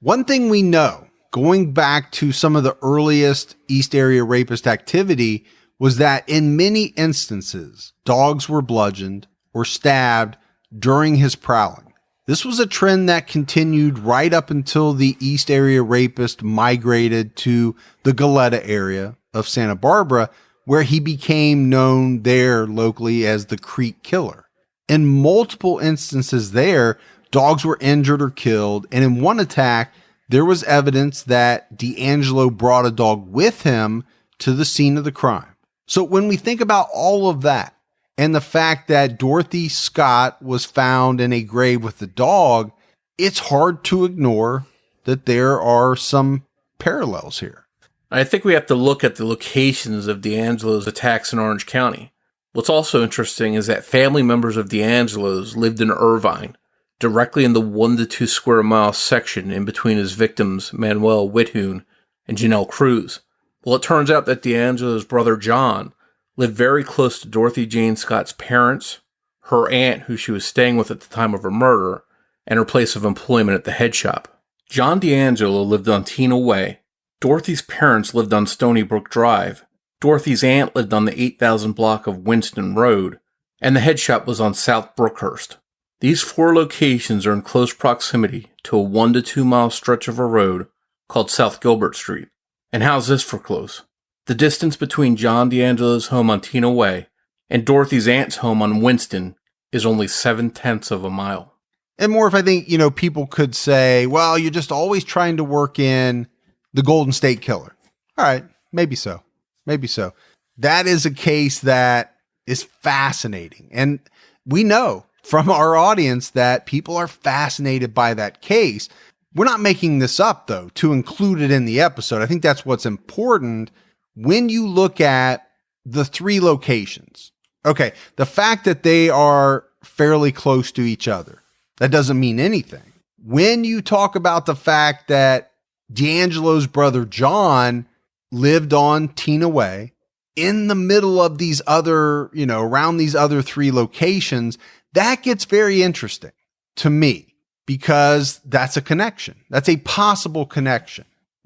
One thing we know, going back to some of the earliest East Area Rapist activity, was that in many instances, dogs were bludgeoned, or stabbed during his prowling. This was a trend that continued right up until the East Area rapist migrated to the Goleta area of Santa Barbara, where he became known there locally as the Creek Killer. In multiple instances there, dogs were injured or killed, and in one attack, there was evidence that D'Angelo brought a dog with him to the scene of the crime. So when we think about all of that, and the fact that Dorothy Scott was found in a grave with the dog, it's hard to ignore that there are some parallels here. I think we have to look at the locations of D'Angelo's attacks in Orange County. What's also interesting is that family members of D'Angelo's lived in Irvine, directly in the 1 to 2 square mile section in between his victims, Manuel Whithoon and Janelle Cruz. Well, it turns out that D'Angelo's brother John lived very close to Dorothy Jane Scott's parents, her aunt, who she was staying with at the time of her murder, and her place of employment at the head shop. John D'Angelo lived on Tina Way. Dorothy's parents lived on Stony Brook Drive. Dorothy's aunt lived on the 8,000 block of Winston Road, and the head shop was on South Brookhurst. These 4 locations are in close proximity to a 1 to 2 mile stretch of a road called South Gilbert Street. And how's this for close? The distance between John D'Angelo's home on Tina Way and Dorothy's aunt's home on Winston is only 7/10 of a mile. And Morf, I think, people could say, well, you're just always trying to work in the Golden State Killer. All right, maybe so. Maybe so. That is a case that is fascinating. And we know from our audience that people are fascinated by that case. We're not making this up, though, to include it in the episode. I think that's what's important when you look at the 3 locations. Okay, the fact that they are fairly close to each other, that doesn't mean anything. When you talk about the fact that D'Angelo's brother John lived on Tina Way in the middle of these other, around these other 3 locations, that gets very interesting to me because that's a connection. That's a possible connection.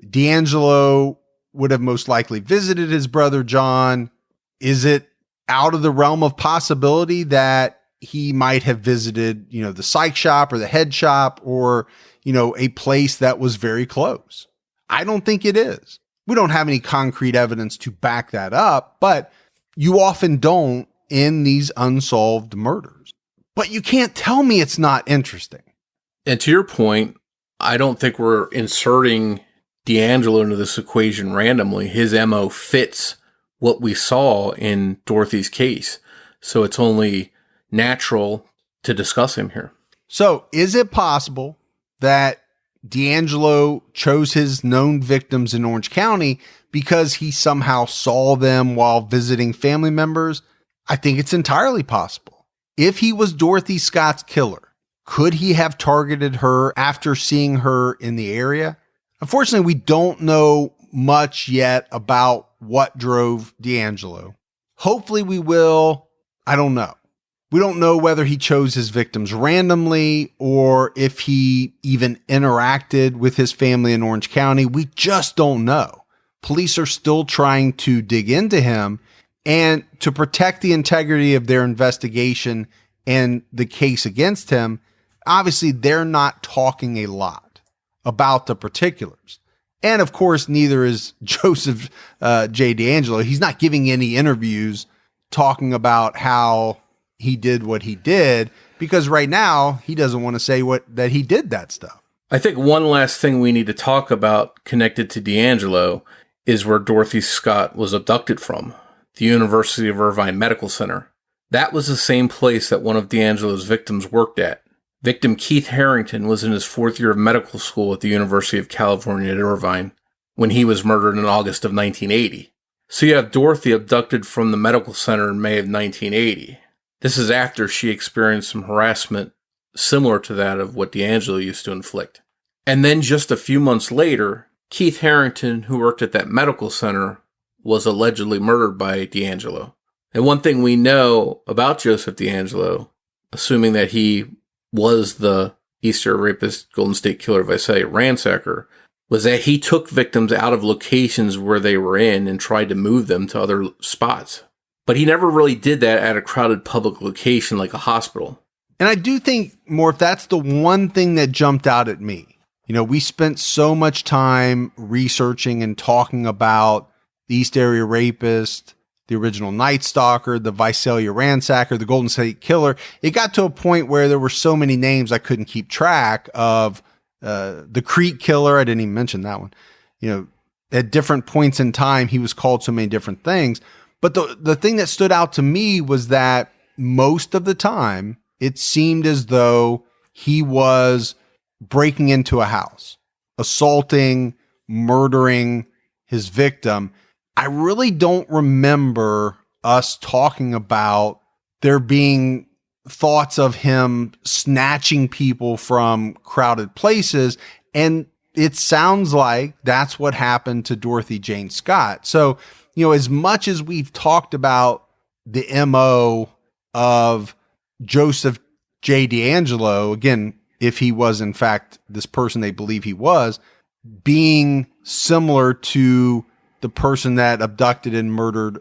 D'Angelo would have most likely visited his brother John. Is it out of the realm of possibility that he might have visited, the psych shop or the head shop or, a place that was very close? I don't think it is. We don't have any concrete evidence to back that up, but you often don't in these unsolved murders. But you can't tell me it's not interesting. And to your point, I don't think we're inserting D'Angelo into this equation randomly. His MO fits what we saw in Dorothy's case. So it's only natural to discuss him here. So is it possible that D'Angelo chose his known victims in Orange County because he somehow saw them while visiting family members? I think it's entirely possible. If he was Dorothy Scott's killer, could he have targeted her after seeing her in the area? Unfortunately, we don't know much yet about what drove D'Angelo. Hopefully we will. I don't know. We don't know whether he chose his victims randomly or if he even interacted with his family in Orange County. We just don't know. Police are still trying to dig into him, and to protect the integrity of their investigation and the case against him, obviously they're not talking a lot about the particulars. And of course, neither is Joseph J. D'Angelo. He's not giving any interviews talking about how he did what he did, because right now he doesn't want to say that he did that stuff. I think one last thing we need to talk about connected to D'Angelo is where Dorothy Scott was abducted from, the University of Irvine Medical Center. That was the same place that one of D'Angelo's victims worked at. Victim Keith Harrington was in his 4th year of medical school at the University of California at Irvine when he was murdered in August of 1980. So you have Dorothy abducted from the medical center in May of 1980. This is after she experienced some harassment similar to that of what D'Angelo used to inflict. And then just a few months later, Keith Harrington, who worked at that medical center, was allegedly murdered by D'Angelo. And one thing we know about Joseph D'Angelo, assuming that he was the Easter rapist, Golden State Killer, Visalia ransacker, was that he took victims out of locations where they were in and tried to move them to other spots. But he never really did that at a crowded public location like a hospital. And I do think, Morf, that's the one thing that jumped out at me. You know, we spent so much time researching and talking about the East Area Rapist, the original Night Stalker, the Visalia Ransacker, the Golden State Killer. It got to a point where there were so many names I couldn't keep track of. The Creek Killer, I didn't even mention that one. You know, at different points in time, he was called so many different things. But the thing that stood out to me was that most of the time, it seemed as though he was breaking into a house, assaulting, murdering his victim. I really don't remember us talking about there being thoughts of him snatching people from crowded places. And it sounds like that's what happened to Dorothy Jane Scott. So, you know, as much as we've talked about the MO of Joseph J. D'Angelo, again, if he was in fact this person they believe he was, being similar to the person that abducted and murdered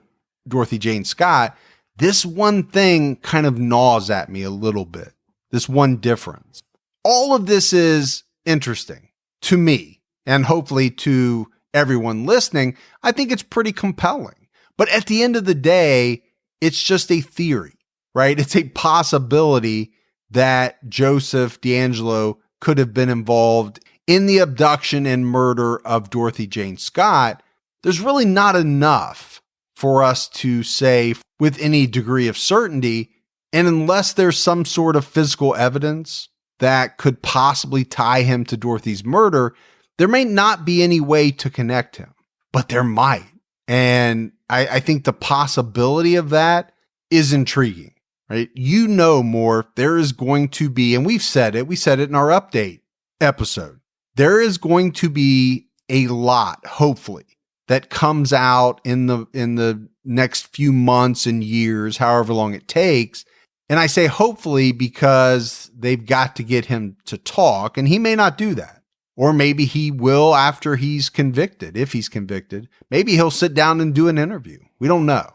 Dorothy Jane Scott, this one thing kind of gnaws at me a little bit. This one difference. All of this is interesting to me, and hopefully to everyone listening. I think it's pretty compelling. But at the end of the day, it's just a theory, right? It's a possibility that Joseph D'Angelo could have been involved in the abduction and murder of Dorothy Jane Scott. There's really not enough for us to say with any degree of certainty. And unless there's some sort of physical evidence that could possibly tie him to Dorothy's murder, there may not be any way to connect him, but there might. And I think the possibility of that is intriguing, right? You know, more, there is going to be, and we said it in our update episode, there is going to be a lot, hopefully, that comes out in the next few months and years, however long it takes. And I say hopefully because they've got to get him to talk, and he may not do that. Or maybe he will after he's convicted. If he's convicted, maybe he'll sit down and do an interview. We don't know.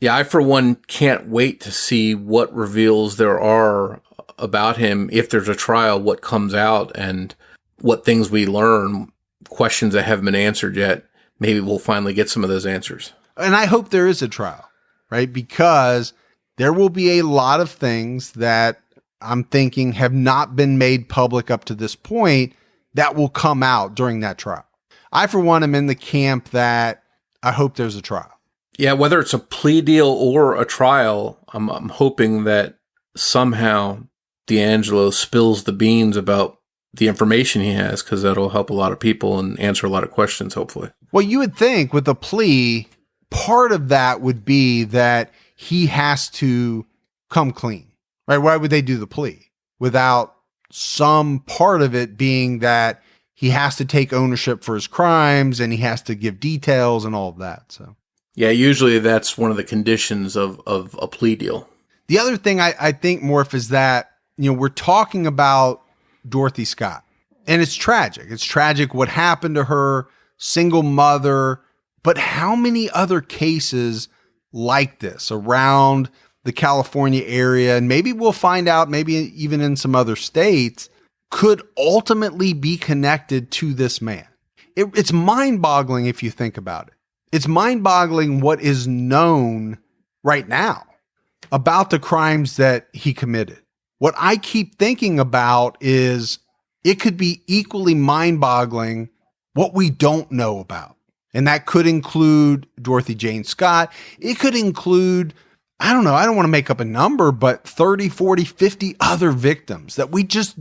Yeah, I, for one, can't wait to see what reveals there are about him. If there's a trial, what comes out and what things we learn, questions that haven't been answered yet. Maybe we'll finally get some of those answers. And I hope there is a trial, right? Because there will be a lot of things that I'm thinking have not been made public up to this point that will come out during that trial. I, for one, am in the camp that I hope there's a trial. Yeah, whether it's a plea deal or a trial, I'm hoping that somehow D'Angelo spills the beans about the information he has, because that'll help a lot of people and answer a lot of questions, hopefully. Well, you would think with a plea, part of that would be that he has to come clean, right? Why would they do the plea without some part of it being that he has to take ownership for his crimes and he has to give details and all of that? So, yeah, usually that's one of the conditions of a plea deal. The other thing I think, Morf, is that, you know, we're talking about Dorothy Scott, and it's tragic. It's tragic what happened to her, single mother, but how many other cases like this around the California area, and maybe we'll find out, maybe even in some other states, could ultimately be connected to this man? It's mind-boggling if you think about it. It's mind-boggling what is known right now about the crimes that he committed. What I keep thinking about is it could be equally mind-boggling what we don't know about. And that could include Dorothy Jane Scott. It could include, I don't know, I don't want to make up a number, but 30, 40, 50 other victims that we just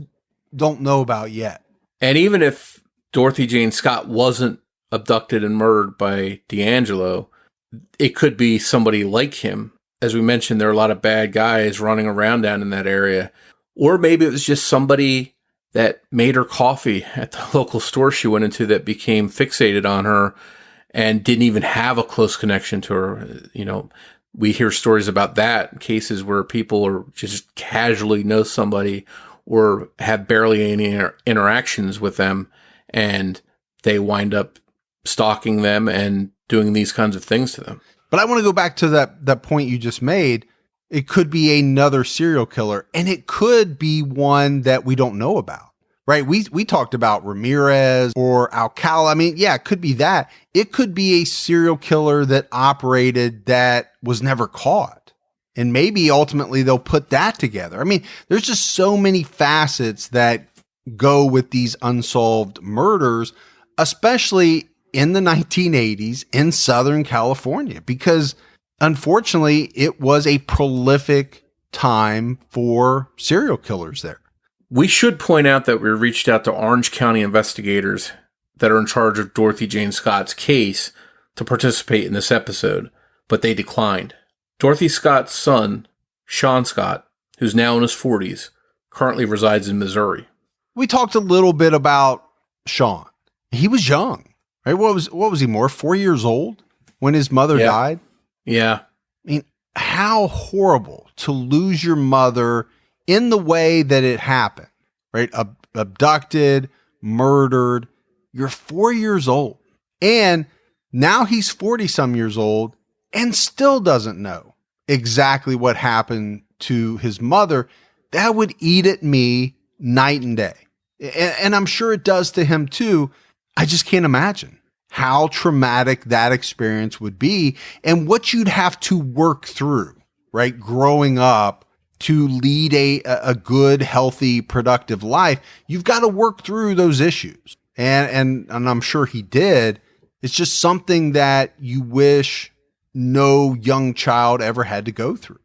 don't know about yet. And even if Dorothy Jane Scott wasn't abducted and murdered by D'Angelo, it could be somebody like him. As we mentioned, there are a lot of bad guys running around down in that area. Or maybe it was just somebody that made her coffee at the local store she went into that became fixated on her and didn't even have a close connection to her. You know, we hear stories about that, cases where people are just casually know somebody or have barely any interactions with them, and they wind up stalking them and doing these kinds of things to them. But I want to go back to that point you just made. It could be another serial killer, and it could be one that we don't know about, right? We talked about Ramirez or Alcala. I mean, yeah, it could be that. It could be a serial killer that operated that was never caught. And maybe ultimately they'll put that together. I mean, there's just so many facets that go with these unsolved murders, especially in the 1980s in Southern California, because unfortunately, it was a prolific time for serial killers there. We should point out that we reached out to Orange County investigators that are in charge of Dorothy Jane Scott's case to participate in this episode, but they declined. Dorothy Scott's son, Sean Scott, who's now in his 40s, currently resides in Missouri. We talked a little bit about Sean. He was young, right? What was he, more 4 years old when his mother died? Yeah. I mean, how horrible to lose your mother in the way that it happened, right? Abducted, murdered. You're 4 years old. And now he's 40 some years old and still doesn't know exactly what happened to his mother. That would eat at me night and day. And I'm sure it does to him too. I just can't imagine how traumatic that experience would be and what you'd have to work through, right? Growing up to lead a good, healthy, productive life. You've got to work through those issues. And I'm sure he did. It's just something that you wish no young child ever had to go through.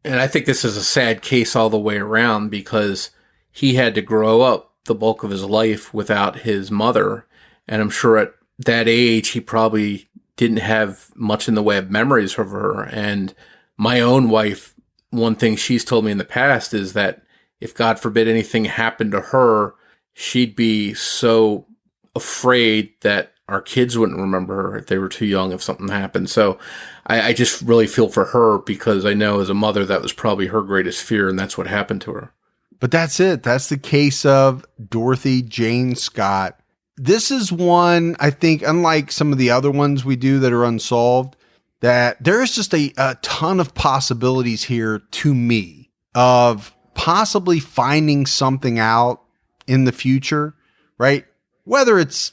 And I think this is a sad case all the way around because he had to grow up the bulk of his life without his mother. And I'm sure at that age, he probably didn't have much in the way of memories of her. And my own wife, one thing she's told me in the past is that if God forbid anything happened to her, she'd be so afraid that our kids wouldn't remember her if they were too young if something happened. So I just really feel for her because I know as a mother, that was probably her greatest fear. And that's what happened to her. But that's it. That's the case of Dorothy Jane Scott. This is one, I think, unlike some of the other ones we do that are unsolved, that there is just a ton of possibilities here to me of possibly finding something out in the future, right? Whether it's,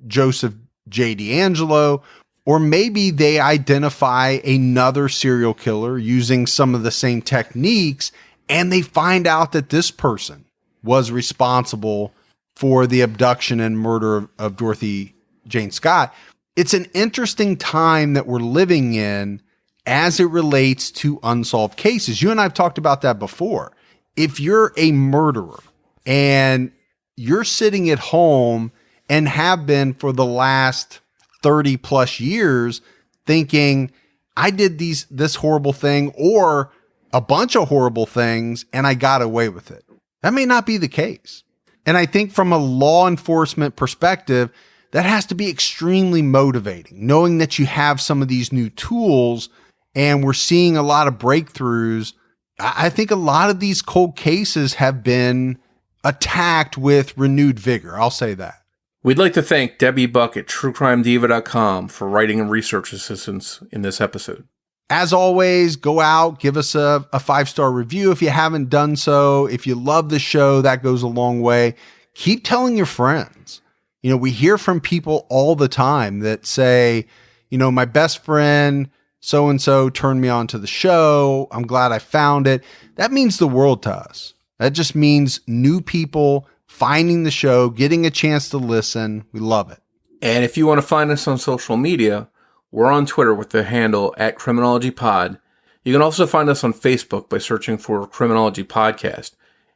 Joseph J. D'Angelo, or maybe they identify another serial killer using some of the same techniques, and they find out that this person was responsible for the abduction and murder of Dorothy Jane Scott. It's an interesting time that we're living in as it relates to unsolved cases. You and I have talked about that before. If you're a murderer and you're sitting at home and have been for the last 30 plus years thinking, I did this horrible thing or a bunch of horrible things and I got away with it. That may not be the case. And I think from a law enforcement perspective, that has to be extremely motivating, knowing that you have some of these new tools and we're seeing a lot of breakthroughs. I think a lot of these cold cases have been attacked with renewed vigor. I'll say that. We'd like to thank Debbie Buck at TrueCrimeDiva.com for writing and research assistance in this episode. As always, go out, give us a 5-star review if you haven't done so. If you love the show, that goes a long way. Keep telling your friends. We hear from people all the time that say, my best friend so-and-so turned me on to the show. I'm glad I found it. That means the world to us. That just means new people finding the show, getting a chance to listen. We love it. And if you want to find us on social media, we're on Twitter with the handle @CriminologyPod. You can also find us on Facebook by searching for Criminology Podcast.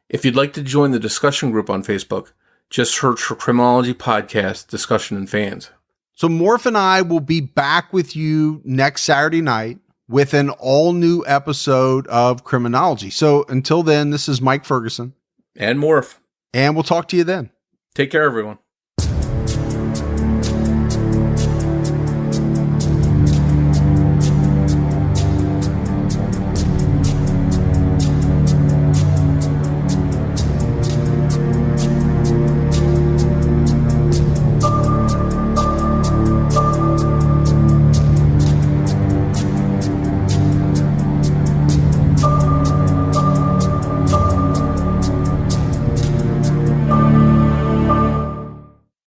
If you'd like to join the discussion group on Facebook, just search for Criminology Podcast Discussion and Fans. So Morf and I will be back with you next Saturday night with an all-new episode of Criminology. So until then, this is Mike Ferguson. And Morf. And we'll talk to you then. Take care, everyone.